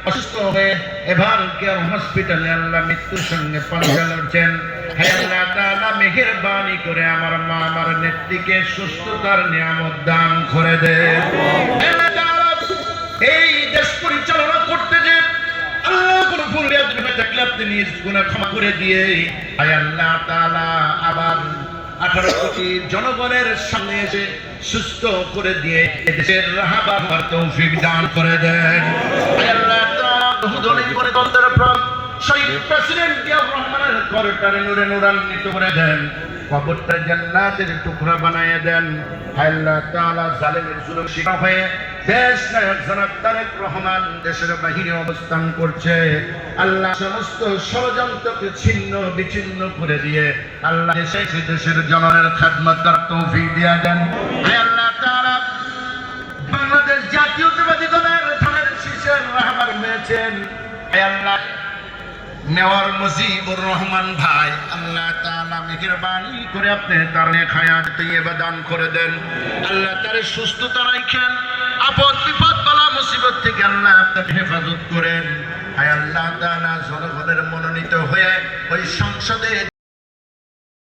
অসুস্থ হয়ে এবার কেয়ার হসপিটালে আল্লাহ মৃত্যুর সঙ্গে পাঞ্জা লড়ছেন। হে আল্লাহ তাআলা মেহেরবানি করে আমার মা আমার নেত্রীকে সুস্থতার নিয়ামত দান করে দেন। হে আল্লাহ তাআলা এই দেশ পরিচালনা করতে যে আল্লাহ কোন ভুল বেয়াদবি থাকলে আপনি নিজ গুনাহ ক্ষমা করে দিয়ে হে আল্লাহ তাআলা আবার 18 কোটি জনগণের সামনে এসে সুস্থ করে দিয়ে দেশের রাহবার হওয়ার তৌফিক দান করে দেন। হে আল্লাহ তাআলা হুদুলি করে দলদের প্রাণ শহীদ প্রেসিডেন্ট জিয়াউর রহমানের ঘরটারে নূরে নূরান্বিত করে দেন, কবরটা জান্নাতের টুকরা বানায় দেন। হে আল্লাহ তাআলা জালেমের জুলুম শিকার হয়ে দেশ নায়ক জনাব তারেক রহমান দেশের বাহিরে অবস্থান করছে। আল্লাহ সমস্ত ষড়যন্ত্রকে ছিন্ন বিচ্ছিন্ন করে দিয়ে আল্লাহ দেশের জনগণের খেদমত করার তৌফিক দিয়ে দেন। হে আল্লাহ তাআলা বাংলাদেশ জাতীয়তাবাদী দলের ধানের শীষের রাহবার হয়েছেন হে আল্লাহ মেয়র মুজিবুর রহমান ভাই, আল্লাহ তাআলা মেহেরবানি করে আপনি তার নেক হায়াত তৈয়বা দান করে দেন। আল্লাহ তার সুস্থতা রাখেন, আপদ বিপদ বালা মুসিবত থেকে আল্লাহ আপনাকে হেফাজত করেন। হে আল্লাহ তাআলা জনগণের মনোনীত হয়ে ওই সংসদে